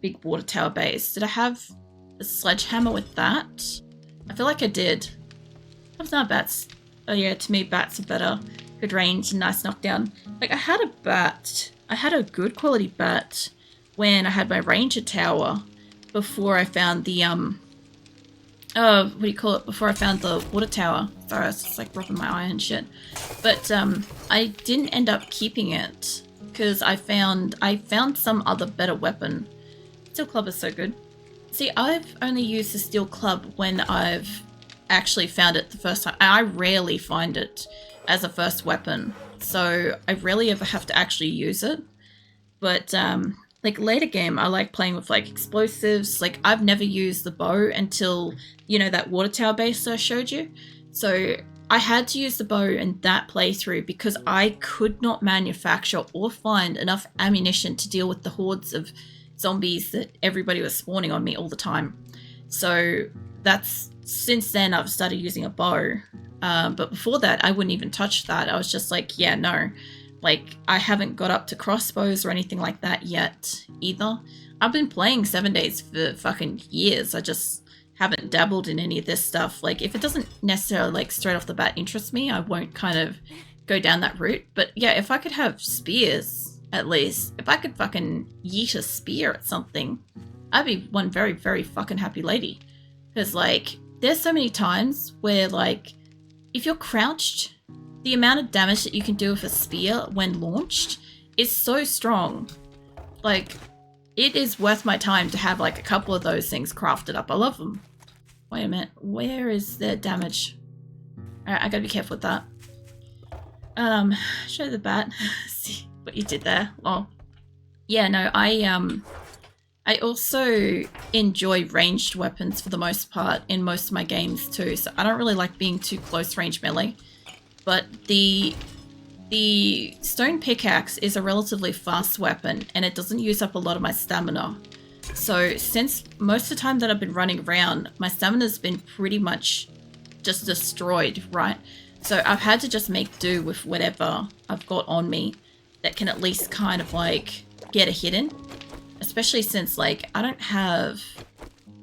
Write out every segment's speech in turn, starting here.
big water tower base. Did I have a sledgehammer with that? I feel like I did. What's not bats? Oh yeah, to me bats are better. Good range and nice knockdown. Like I had a bat. I had a good quality bat when I had my ranger tower before I found the what do you call it? Before I found the water tower. Sorry, I was just like rubbing my eye and shit. But I didn't end up keeping it because I found some other better weapon. Steel club is so good. See, I've only used the steel club when I've actually found it the first time. I rarely find it as a first weapon, so I rarely ever have to actually use it. But like later game, I like playing with like explosives. Like I've never used the bow until, you know, that water tower base that I showed you. So I had to use the bow in that playthrough because I could not manufacture or find enough ammunition to deal with the hordes of zombies that everybody was spawning on me all the time. So that's, since then I've started using a bow. But before that, I wouldn't even touch that. I was just like, yeah, no. Like, I haven't got up to crossbows or anything like that yet either. I've been playing 7 Days for fucking years. I just haven't dabbled in any of this stuff. Like, if it doesn't necessarily, like, straight off the bat interest me, I won't kind of go down that route. But yeah, if I could have spears, at least, if I could fucking yeet a spear at something, I'd be one very, very fucking happy lady. Because, like, there's so many times where, like, if you're crouched, the amount of damage that you can do with a spear when launched is so strong. Like, it is worth my time to have, like, a couple of those things crafted up. I love them. Wait a minute. Where is their damage? Alright, I gotta be careful with that. Show the bat. See what you did there. Oh. Yeah, no, I also enjoy ranged weapons for the most part in most of my games too, so I don't really like being too close range melee. But the stone pickaxe is a relatively fast weapon and it doesn't use up a lot of my stamina. So since most of the time that I've been running around, my stamina's been pretty much just destroyed, right? So I've had to just make do with whatever I've got on me that can at least kind of like get a hit in. Especially since like I don't have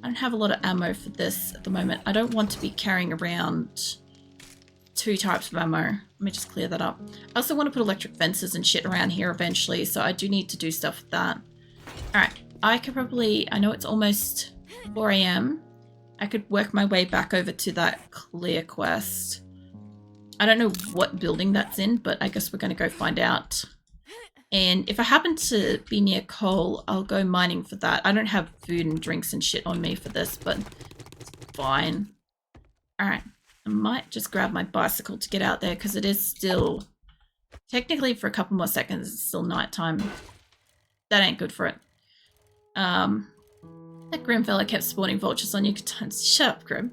a lot of ammo for this at the moment. I don't want to be carrying around 2 types of ammo. Let me just clear that up. I also want to put electric fences and shit around here eventually, so I do need to do stuff with that. Alright, I could probably, I know it's almost 4 AM. I could work my way back over to that clear quest. I don't know what building that's in, but I guess we're going to go find out. And if I happen to be near coal, I'll go mining for that. I don't have food and drinks and shit on me for this, but it's fine. Alright. I might just grab my bicycle to get out there because it is still, technically for a couple more seconds, it's still nighttime. That ain't good for it. That Grim fella kept spawning vultures on you. Shut up, Grim.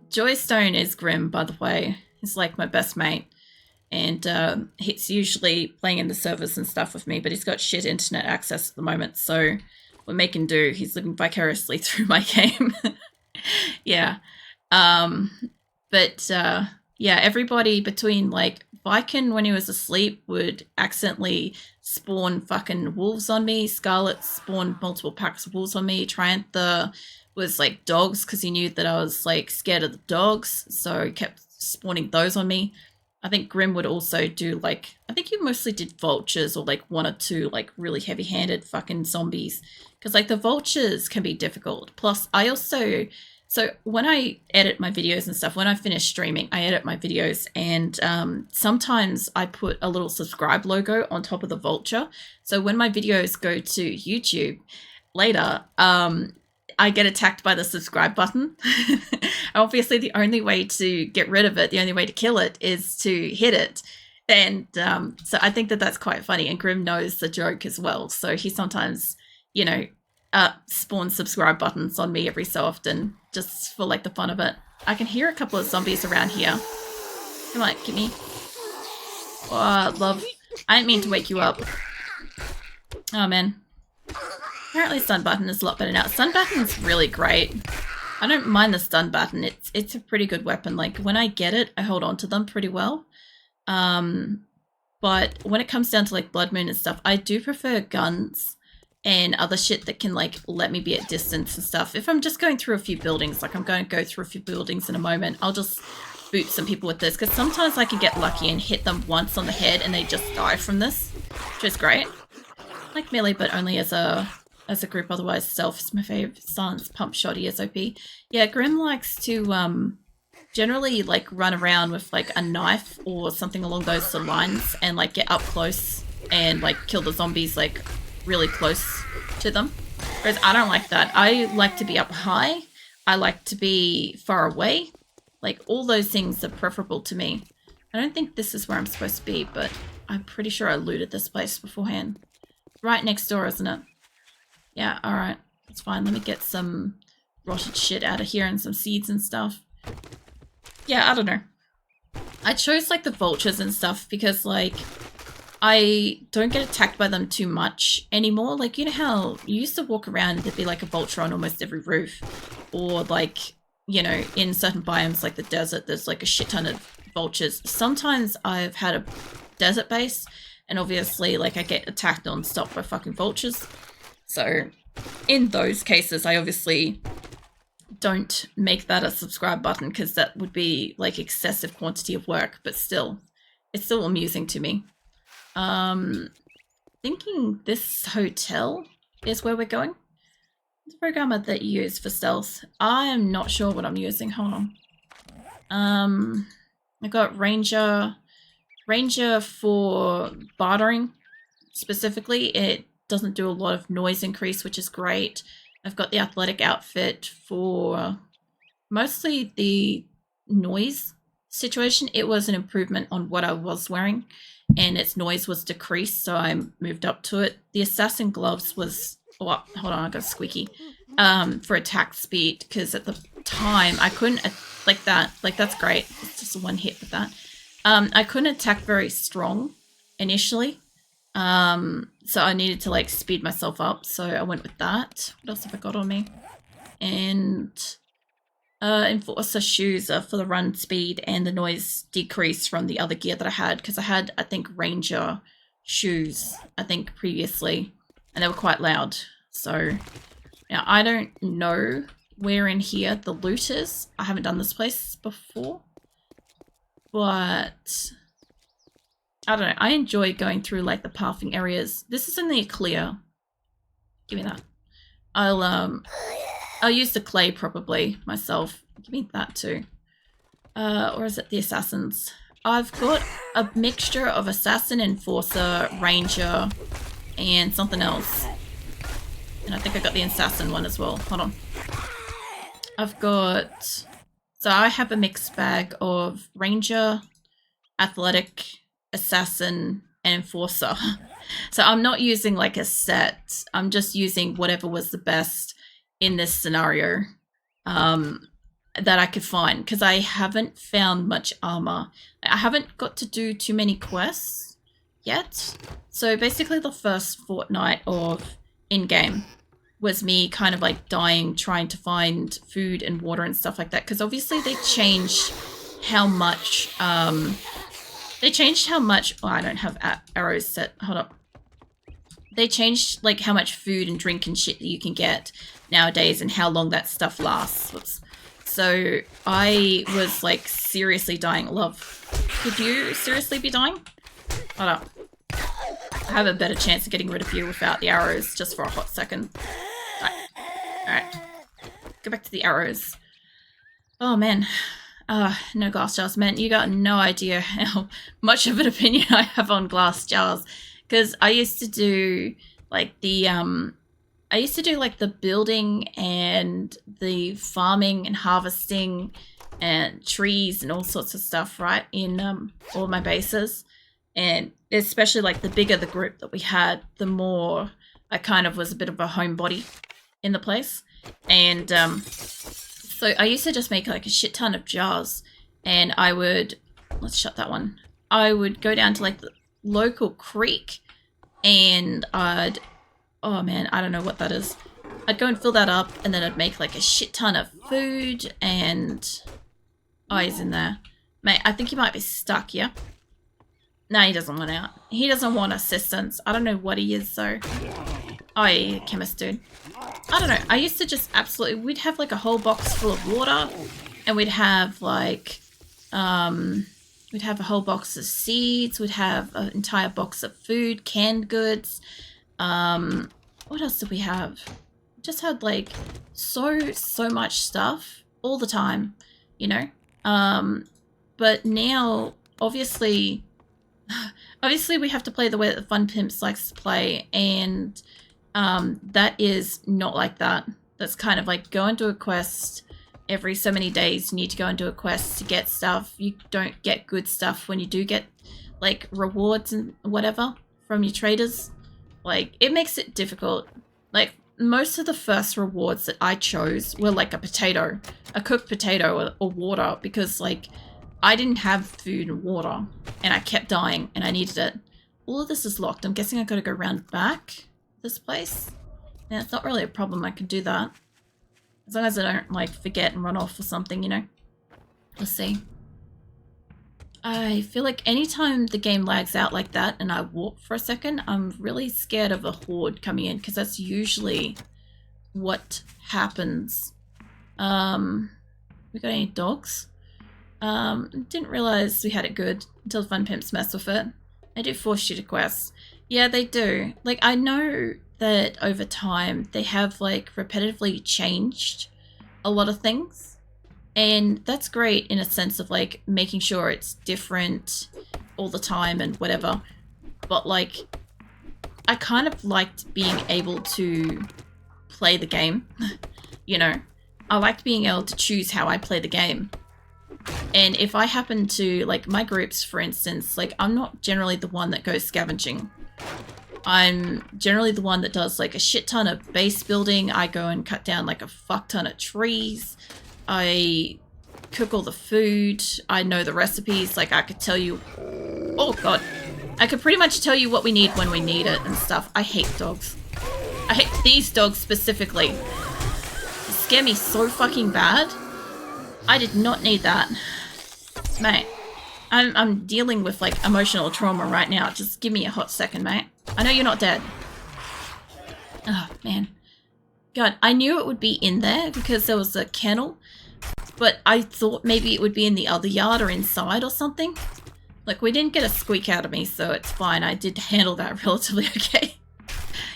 Joystone is Grim, by the way. He's like my best mate. And he's usually playing in the servers and stuff with me, but he's got shit internet access at the moment, so we're making do. He's living vicariously through my game. Yeah. But yeah, everybody between like Viken when he was asleep would accidentally spawn fucking wolves on me. Scarlet spawned multiple packs of wolves on me. Triantha was like dogs because he knew that I was like scared of the dogs, so he kept spawning those on me. I think Grim would also do like, I think you mostly did vultures or like 1 or 2 like really heavy-handed fucking zombies. Because like the vultures can be difficult. Plus I also, so when I edit my videos and stuff, when I finish streaming, I edit my videos and sometimes I put a little subscribe logo on top of the vulture. So when my videos go to YouTube later, I get attacked by the subscribe button. Obviously, the only way to get rid of it, the only way to kill it is to hit it. And so I think that that's quite funny. And Grim knows the joke as well. So he sometimes, you know, spawns subscribe buttons on me every so often just for like the fun of it. I can hear a couple of zombies around here. Come on, give me. Oh, love. I didn't mean to wake you up. Oh, man. Apparently stun button is a lot better now. Stun button is really great. I don't mind the stun button. It's a pretty good weapon. Like when I get it, I hold on to them pretty well. But when it comes down to like Blood Moon and stuff, I do prefer guns and other shit that can like let me be at distance and stuff. If I'm just going through a few buildings, like I'm going to go through a few buildings in a moment, I'll just boot some people with this, because sometimes I can get lucky and hit them once on the head and they just die from this, which is great. Like melee, but only as a group. Otherwise, stealth is my favorite. Silence pump shoddy is OP. Yeah, Grim likes to generally like run around with like a knife or something along those sort of lines and like get up close and like kill the zombies like really close to them. Whereas I don't like that. I like to be up high. I like to be far away. Like all those things are preferable to me. I don't think this is where I'm supposed to be, but I'm pretty sure I looted this place beforehand. Right next door, isn't it? Yeah, alright. That's fine. Let me get some rotted shit out of here and some seeds and stuff. Yeah, I don't know. I chose like the vultures and stuff because like I don't get attacked by them too much anymore. Like, you know how you used to walk around and there'd be like a vulture on almost every roof, or like, you know, in certain biomes like the desert, there's like a shit ton of vultures. Sometimes I've had a desert base and obviously like I get attacked non-stop by fucking vultures. So in those cases, I obviously don't make that a subscribe button because that would be like excessive quantity of work, but still, it's still amusing to me. Thinking this hotel is where we're going. The programmer that you use for stealth. I am not sure what I'm using. Hold on. I got Ranger for bartering specifically. It doesn't do a lot of noise increase, which is great. I've got the athletic outfit for mostly the noise situation. It was an improvement on what I was wearing, and its noise was decreased, so I moved up to it. The assassin gloves was, oh, hold on, I got a squeaky, for attack speed, because at the time I couldn't, like that, like that's great. It's just a one hit with that. I couldn't attack very strong initially, so I needed to like speed myself up, so I went with that. What else have I got on me? And Enforcer shoes are for the run speed and the noise decrease from the other gear that I had, because I had, I think, Ranger shoes, I think, previously, and they were quite loud. So now I don't know where in here the loot is. I haven't done this place before, but I don't know. I enjoy going through like the pathing areas. This is only a clear. Give me that. I'll use the clay probably myself. Give me that too. Or is it the assassins? I've got a mixture of assassin, enforcer, ranger, and something else. And I think I got the assassin one as well. Hold on. I've got... So I have a mixed bag of ranger, athletic, assassin, and enforcer. So I'm not using like a set. I'm just using whatever was the best in this scenario that I could find, because I haven't found much armor. I haven't got to do too many quests yet. So basically the first fortnight of in-game was me kind of like dying trying to find food and water and stuff like that, because obviously they changed how much oh, I don't have arrows set. Hold up. They changed like how much food and drink and shit that you can get nowadays and how long that stuff lasts. Whoops. So I was like seriously dying. Love, could you seriously be dying? Hold up. I have a better chance of getting rid of you without the arrows just for a hot second. Alright. Go back to the arrows. Oh man. No glass jars, man. You got no idea how much of an opinion I have on glass jars. Because I used to do like the building and the farming and harvesting and trees and all sorts of stuff, right, in all my bases. And especially like the bigger the group that we had, the more I kind of was a bit of a homebody in the place. And so I used to just make like a shit ton of jars, and I would, let's shut that one. I would go down to like the local creek, and I'd, oh man, I don't know what that is. I'd go and fill that up, and then I'd make like a shit ton of food. And oh, he's in there, mate. I think he might be stuck. Yeah. No, he doesn't want out. He doesn't want assistance. I don't know what he is though. Oh yeah, chemist dude. I don't know. I used to just absolutely, we'd have like a whole box full of water, and we'd have like, we'd have a whole box of seeds, we'd have an entire box of food, canned goods. What else did we have? Just had like so much stuff all the time, you know? But now, obviously we have to play the way that the Fun Pimps likes to play, and that is not like that. That's kind of like go and do a quest every so many days. You need to go and do a quest to get stuff. You don't get good stuff when you do get like rewards and whatever from your traders. Like, it makes it difficult. Like, most of the first rewards that I chose were like a cooked potato or water, because like I didn't have food and water and I kept dying and I needed it. All of this is locked. I'm guessing I gotta go round back this place. Yeah, it's not really a problem. I can do that. As long as I don't like forget and run off or something, you know? Let's see. I feel like anytime the game lags out like that and I warp for a second, I'm really scared of a horde coming in, because that's usually what happens. We got any dogs? Didn't realize we had it good until the Fun Pimps mess with it. They do force you to quests. Yeah, they do. Like, I know that over time they have like repetitively changed a lot of things. And that's great in a sense of like making sure it's different all the time and whatever. But like, I kind of liked being able to play the game, you know? I liked being able to choose how I play the game. And if I happen to, like my groups, for instance, like I'm not generally the one that goes scavenging. I'm generally the one that does like a shit ton of base building. I go and cut down like a fuck ton of trees. I cook all the food. I know the recipes. Like, I could tell you... Oh, God. I could pretty much tell you what we need when we need it and stuff. I hate dogs. I hate these dogs specifically. They scare me so fucking bad. I did not need that. Mate, I'm dealing with, like, emotional trauma right now. Just give me a hot second, mate. I know you're not dead. Oh, man. God, I knew it would be in there because there was a kennel, but I thought maybe it would be in the other yard or inside or something. Like, we didn't get a squeak out of me, so it's fine. I did handle that relatively okay.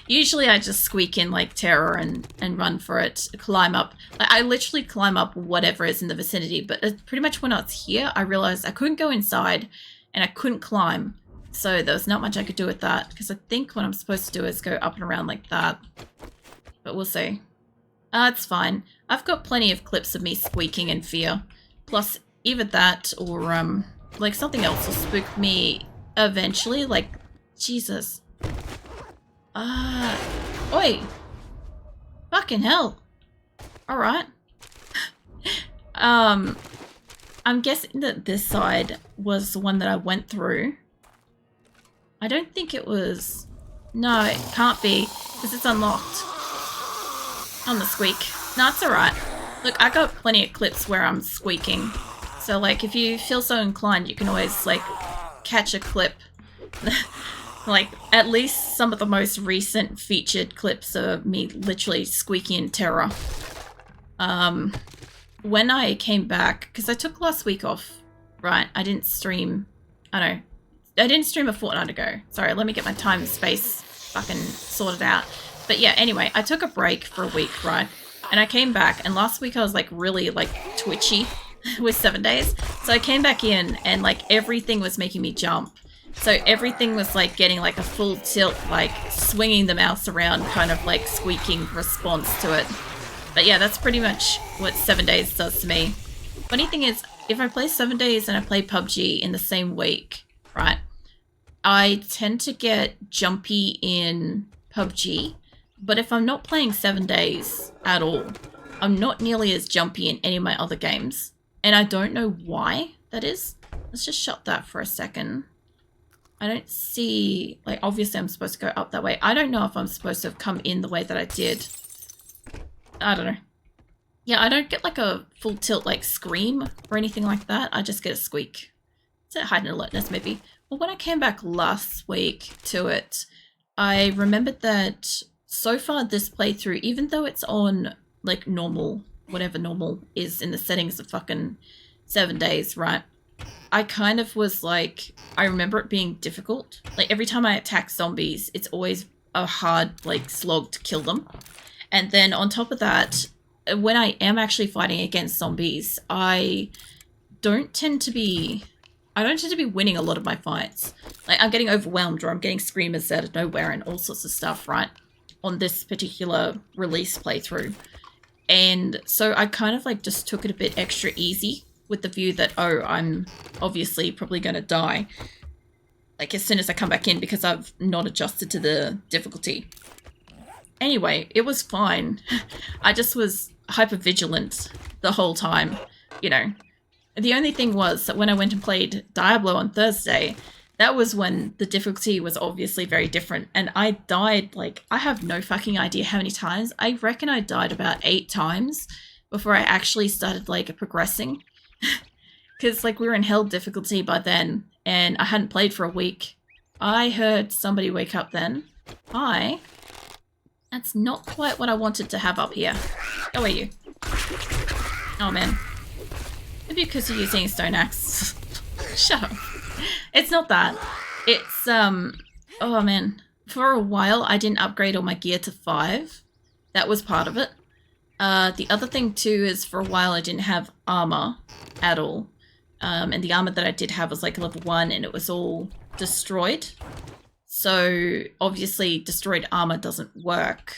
Usually I just squeak in like terror and run for it, climb up. Like, I literally climb up whatever is in the vicinity, but pretty much when I was here, I realized I couldn't go inside and I couldn't climb. So there was not much I could do with that, because I think what I'm supposed to do is go up and around like that. But we'll see. It's fine. I've got plenty of clips of me squeaking in fear. Plus, either that or, like, something else will spook me eventually. Like, Jesus. Oi! Fucking hell. Alright. I'm guessing that this side was the one that I went through. I don't think it was... No, it can't be, because it's unlocked. On the squeak. No, it's alright. Look, I got plenty of clips where I'm squeaking. So, like, if you feel so inclined, you can always, like, catch a clip. Like, at least some of the most recent featured clips of me literally squeaking in terror. When I came back, because I took last week off, right? I didn't stream, I didn't stream a fortnight ago. Sorry, let me get my time and space fucking sorted out. But yeah, anyway, I took a break for a week, right? And I came back, and last week I was like really like twitchy with 7 days. So I came back in and like everything was making me jump. So everything was like getting like a full tilt, like swinging the mouse around, kind of like squeaking response to it. But yeah, that's pretty much what 7 days does to me. Funny thing is, if I play 7 days and I play PUBG in the same week, right? I tend to get jumpy in PUBG. But if I'm not playing 7 days at all, I'm not nearly as jumpy in any of my other games. And I don't know why that is. Let's just shut that for a second. I don't see... Like, obviously I'm supposed to go up that way. I don't know if I'm supposed to have come in the way that I did. I don't know. Yeah, I don't get like a full tilt like scream or anything like that. I just get a squeak. Is it heightened alertness maybe? Well, when I came back last week to it, I remembered that so far this playthrough, even though it's on like normal, whatever normal is in the settings of fucking 7 days, right? I kind of was like, I remember it being difficult. Like every time I attack zombies, it's always a hard like slog to kill them. And then on top of that, when I am actually fighting against zombies, I don't tend to be winning a lot of my fights. Like I'm getting overwhelmed or I'm getting screamers out of nowhere and all sorts of stuff, right? On this particular release playthrough. And so I kind of like just took it a bit extra easy with the view that, oh, I'm obviously probably going to die like as soon as I come back in because I've not adjusted to the difficulty. Anyway, it was fine. I just was hyper vigilant the whole time, you know. The only thing was that when I went and played Diablo on Thursday, that was when the difficulty was obviously very different. And I died, like, I have no fucking idea how many times. I reckon I died about 8 times before I actually started, like, progressing. Because, like, we were in hell difficulty by then, and I hadn't played for a week. I heard somebody wake up then. Hi. That's not quite what I wanted to have up here. How are you? Oh, man. Maybe because you're using a stone axe. Shut up. It's not that. It's, oh, man. For a while, I didn't upgrade all my gear to 5. That was part of it. The other thing, too, is for a while I didn't have armor at all. And the armor that I did have was like level 1 and it was all destroyed. So obviously destroyed armor doesn't work.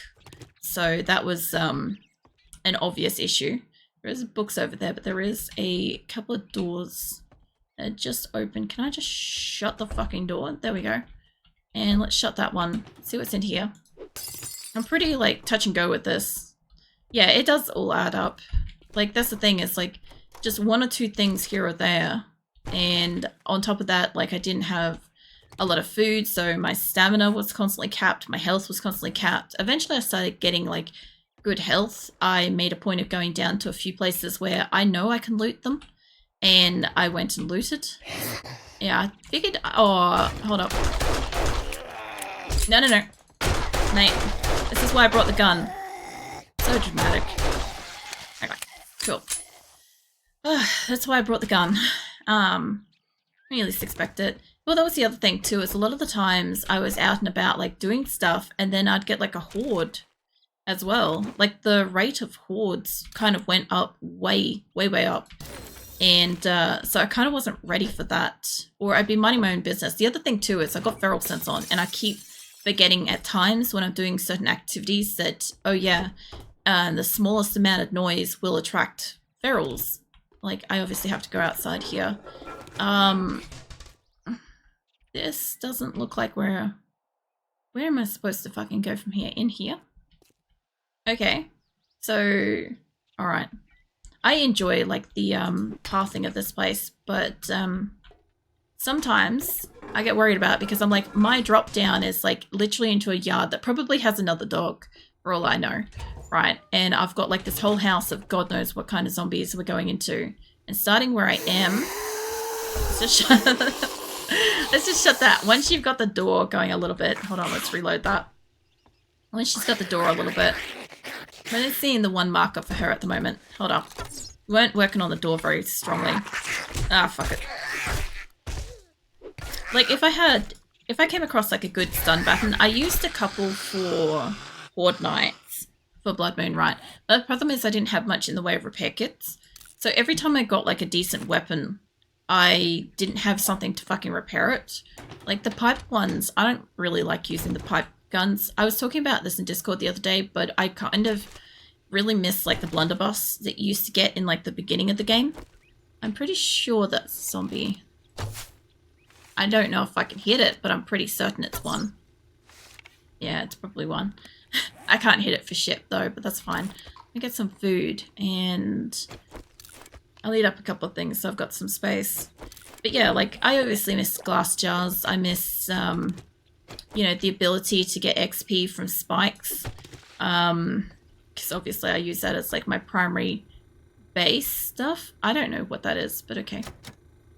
So that was an obvious issue. There is books over there, but there is a couple of doors that just open. Can I just shut the fucking door? There we go. And let's shut that one. See what's in here. I'm pretty like touch and go with this. Yeah, it does all add up. Like that's the thing, is like just 1 or 2 things here or there. And on top of that, like I didn't have a lot of food, so my stamina was constantly capped, my health was constantly capped. Eventually I started getting like good health. I made a point of going down to a few places where I know I can loot them. And I went and looted. Yeah, I figured, oh, hold up. No. Mate, this is why I brought the gun. So dramatic. Okay, cool. That's why I brought the gun. I at least expect it. Well, that was the other thing too, is a lot of the times I was out and about like doing stuff and then I'd get like a horde as well. Like the rate of hordes kind of went up way up. And so I kind of wasn't ready for that. Or I'd be minding my own business. The other thing too is I got feral sense on and I keep forgetting at times when I'm doing certain activities that, oh yeah, the smallest amount of noise will attract ferals. Like I obviously have to go outside here. This doesn't look like where am I supposed to fucking go from here? In here? Okay. So, alright. I enjoy like the pathing of this place, but sometimes I get worried about it because I'm like, my drop down is like literally into a yard that probably has another dog for all I know, right? And I've got like this whole house of God knows what kind of zombies we're going into. And starting where I am, let's just shut that. Once you've got the door going a little bit, hold on, let's reload that. Once she's got the door a little bit, I'm only seeing the one marker for her at the moment. Hold up. We weren't working on the door very strongly. Ah, fuck it. Like, if I came across, like, a good stun button, I used a couple for Horde Nights for Blood Moon, right? But the problem is I didn't have much in the way of repair kits. So every time I got, like, a decent weapon, I didn't have something to fucking repair it. Like, the pipe ones, I don't really like using the pipe guns. I was talking about this in Discord the other day, but I kind of really miss like the blunderbuss that you used to get in like the beginning of the game. I'm pretty sure that's a zombie. I don't know if I can hit it, but I'm pretty certain it's one. Yeah, it's probably one. I can't hit it for shit though, but that's fine. Let me get some food and I'll eat up a couple of things so I've got some space. But yeah, like I obviously miss glass jars. I miss you know, the ability to get XP from spikes. Because obviously I use that as like my primary base stuff. I don't know what that is, but okay.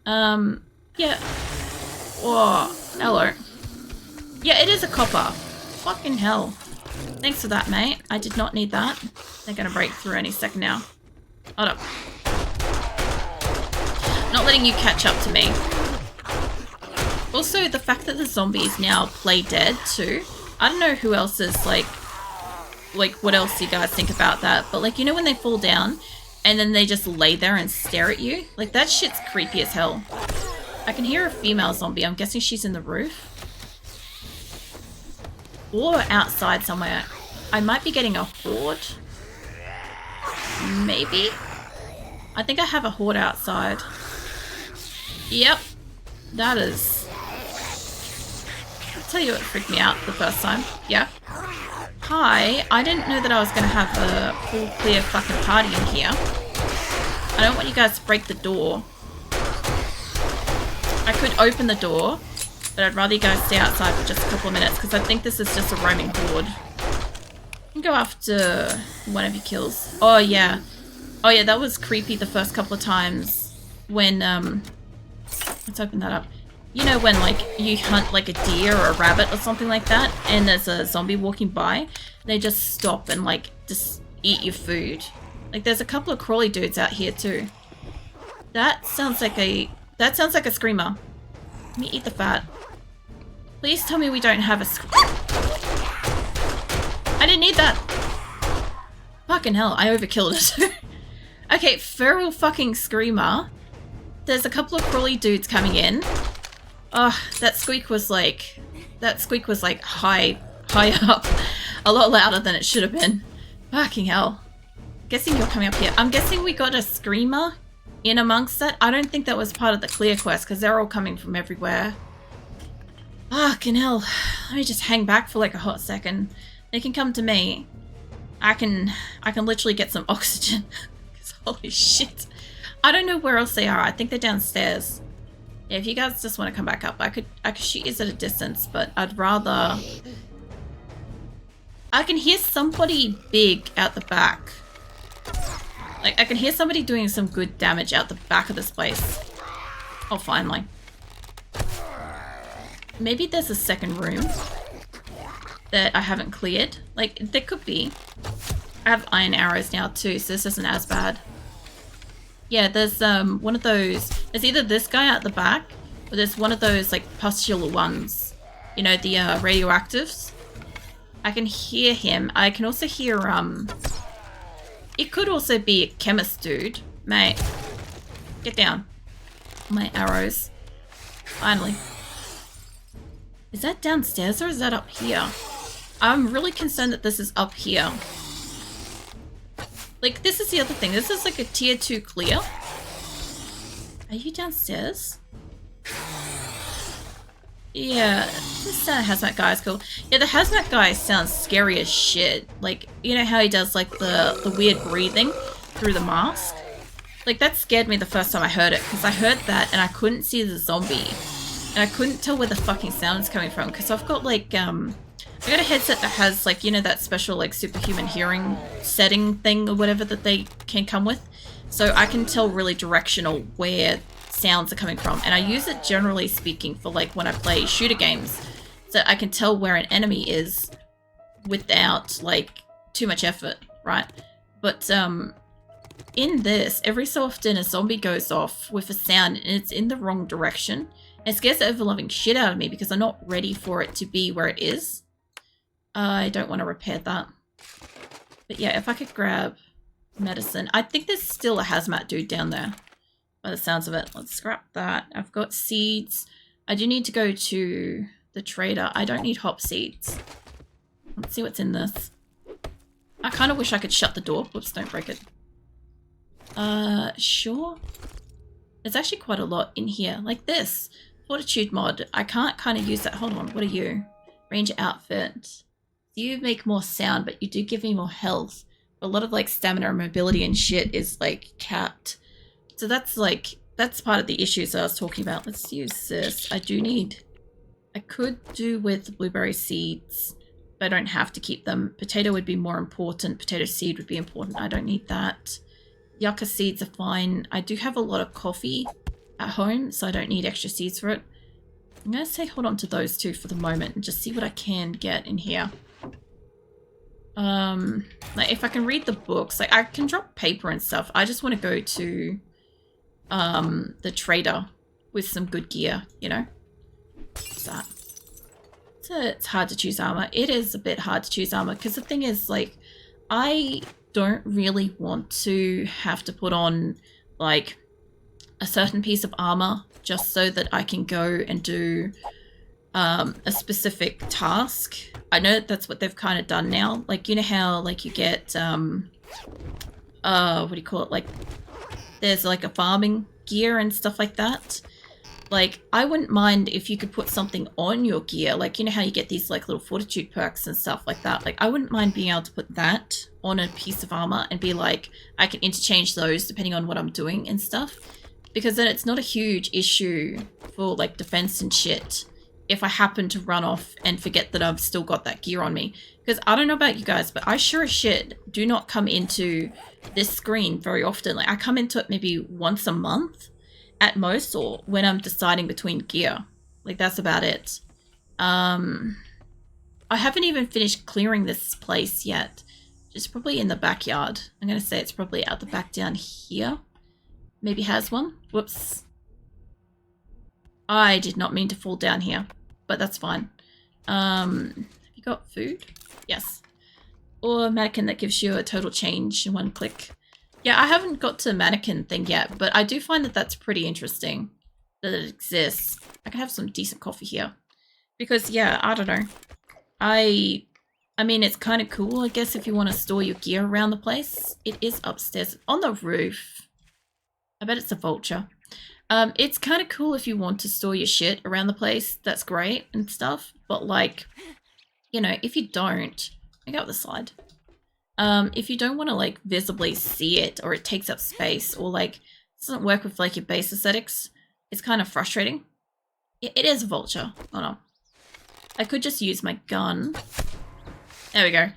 Yeah. Oh, hello. Yeah, it is a copper. Fucking hell. Thanks for that, mate. I did not need that. They're gonna break through any second now. Hold up. Not letting you catch up to me. Also, the fact that the zombies now play dead too. I don't know who else is like what else you guys think about that, but like, you know when they fall down and then they just lay there and stare at you? Like, that shit's creepy as hell. I can hear a female zombie. I'm guessing she's in the roof. Or outside somewhere. I might be getting a horde. Maybe? I think I have a horde outside. Yep. That is... I'll tell you what freaked me out the first time. Yeah. Hi. I didn't know that I was going to have a full clear fucking party in here. I don't want you guys to break the door. I could open the door, but I'd rather you guys stay outside for just a couple of minutes because I think this is just a roaming horde. You can go after one of your kills. Oh, yeah. Oh, yeah, that was creepy the first couple of times when, let's open that up. You know when, like, you hunt, like, a deer or a rabbit or something like that, and there's a zombie walking by, they just stop and, like, just eat your food. Like, there's a couple of crawly dudes out here, too. That sounds like a screamer. Let me eat the fat. Please tell me we don't have a I didn't need that! Fucking hell, I overkilled it. Okay, feral fucking screamer. There's a couple of crawly dudes coming in. Oh, that squeak was like high up. A lot louder than it should have been. Fucking hell. Guessing you're coming up here. I'm guessing we got a screamer in amongst that. I don't think that was part of the clear quest because they're all coming from everywhere. Fucking hell. Let me just hang back for like a hot second. They can come to me. I can literally get some oxygen. Holy shit. I don't know where else they are. I think they're downstairs. Yeah, if you guys just want to come back up, I could shoot you at a distance, but I'd rather... I can hear somebody big out the back. Like, I can hear somebody doing some good damage out the back of this place. Oh, finally. Maybe there's a second room that I haven't cleared. Like, there could be. I have iron arrows now too, so this isn't as bad. Yeah, there's one of those. There's either this guy out the back, or there's one of those like pustular ones. You know, the radioactives. I can hear him. I can also hear it could also be a chemist dude. Mate, get down. My arrows. Finally. Is that downstairs or is that up here? I'm really concerned that this is up here. Like, this is the other thing. This is like a tier 2 clear. Are you downstairs? Yeah, this hazmat guy is cool. Yeah, the hazmat guy sounds scary as shit. Like, you know how he does like the weird breathing through the mask? Like, that scared me the first time I heard it, because I heard that and I couldn't see the zombie. And I couldn't tell where the fucking sound is coming from, because I've got like, I got a headset that has like, you know, that special like superhuman hearing setting thing or whatever that they can come with. So I can tell really directional where sounds are coming from. And I use it generally speaking for like when I play shooter games. So I can tell where an enemy is without like too much effort, right? But in this, every so often a zombie goes off with a sound and it's in the wrong direction. It scares the ever-loving shit out of me because I'm not ready for it to be where it is. I don't want to repair that. But yeah, if I could grab medicine. I think there's still a hazmat dude down there by the sounds of it. Let's scrap that. I've got seeds. I do need to go to the trader. I don't need hop seeds. Let's see what's in this. I kind of wish I could shut the door. Whoops, don't break it. Sure. There's actually quite a lot in here. Like this. Fortitude mod. I can't kind of use that. Hold on. What are you? Ranger outfit. You make more sound, but you do give me more health. A lot of like stamina and mobility and shit is like capped. So that's part of the issues that I was talking about. Let's use this. I could do with blueberry seeds, but I don't have to keep them. Potato would be more important. Potato seed would be important. I don't need that. Yucca seeds are fine. I do have a lot of coffee at home, so I don't need extra seeds for it. I'm going to say hold on to those two for the moment and just see what I can get in here. Like if I can read the books, like I can drop paper and stuff. I just want to go to the trader with some good gear, you know? What's that? It's hard to choose armor. It is a bit hard to choose armor because the thing is, like, I don't really want to have to put on like a certain piece of armor just so that I can go and do a specific task. I know that's what they've kind of done now. Like, you know how like you get what do you call it? Like there's like a farming gear and stuff like that. Like, I wouldn't mind if you could put something on your gear. Like, you know how you get these, like, little fortitude perks and stuff like that? Like, I wouldn't mind being able to put that on a piece of armor and be like, I can interchange those depending on what I'm doing and stuff. Because then it's not a huge issue for, like, defense and shit if I happen to run off and forget that I've still got that gear on me. Because I don't know about you guys, but I sure as shit do not come into this screen very often. Like, I come into it maybe once a month at most, or when I'm deciding between gear. Like, that's about it. I haven't even finished clearing this place yet. It's probably in the backyard. I'm going to say it's probably out the back down here. Maybe has one. Whoops. I did not mean to fall down here, but that's fine. Have you got food? Yes. Or a mannequin that gives you a total change in one click. Yeah, I haven't got to the mannequin thing yet, but I do find that that's pretty interesting that it exists. I can have some decent coffee here. Because, yeah, I don't know. I mean, it's kind of cool, I guess, if you want to store your gear around the place. It is upstairs on the roof. I bet it's a vulture. It's kind of cool if you want to store your shit around the place. That's great and stuff. But, like, you know, if you don't... I go up the slide. If you don't want to, like, visibly see it, or it takes up space, or, like, it doesn't work with, like, your base aesthetics, it's kind of frustrating. It is a vulture. Oh, no. I could just use my gun. There we go.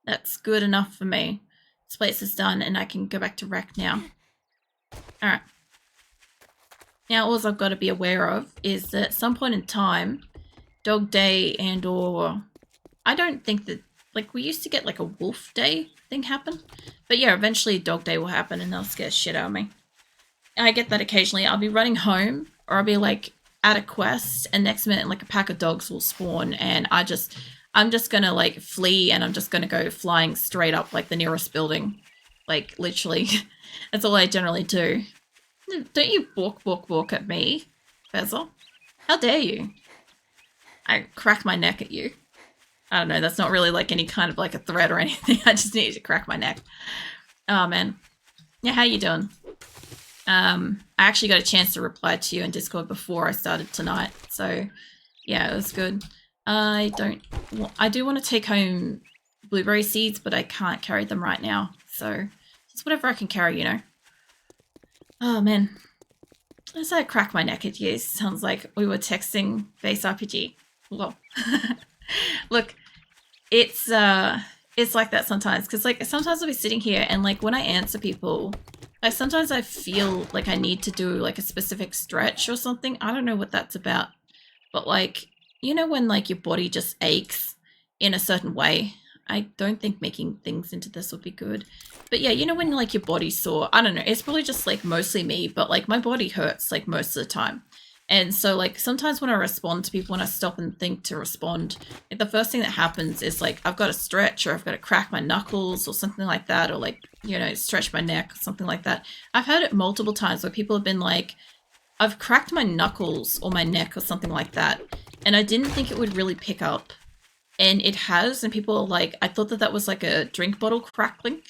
That's good enough for me. This place is done, and I can go back to rec now. Alright. Now, all I've got to be aware of is that at some point in time, Dog Day and or... I don't think that... Like, we used to get, like, a wolf day thing happen. But, yeah, eventually Dog Day will happen and they'll scare shit out of me. I get that occasionally. I'll be running home or I'll be, like, at a quest and next minute, like, a pack of dogs will spawn and I'm just gonna, like, flee and I'm just gonna go flying straight up, like, the nearest building. Like, literally. That's all I generally do. Don't you balk at me, Bezel? How dare you? I crack my neck at you. I don't know, that's not really like any kind of like a threat or anything. I just need to crack my neck. Oh, man. Yeah, how you doing? I actually got a chance to reply to you in Discord before I started tonight. So, yeah, it was good. I do want to take home blueberry seeds, but I can't carry them right now. So, just whatever I can carry, you know. Oh, man. As I crack my neck at you, sounds like we were texting base RPG. Lol. Look, it's like that sometimes, because like sometimes I'll be sitting here and like when I answer people, like sometimes I feel like I need to do like a specific stretch or something. I don't know what that's about, but like, you know, when like your body just aches in a certain way. I don't think making things into this would be good, but yeah, you know, when like your body's sore, I don't know, it's probably just like mostly me, but like my body hurts like most of the time. And so, like, sometimes when I respond to people, when I stop and think to respond, like, the first thing that happens is, like, I've got to stretch or I've got to crack my knuckles or something like that, or, like, you know, stretch my neck or something like that. I've had it multiple times where people have been like, I've cracked my knuckles or my neck or something like that, and I didn't think it would really pick up. And it has, and people are like, I thought that that was, like, a drink bottle crackling.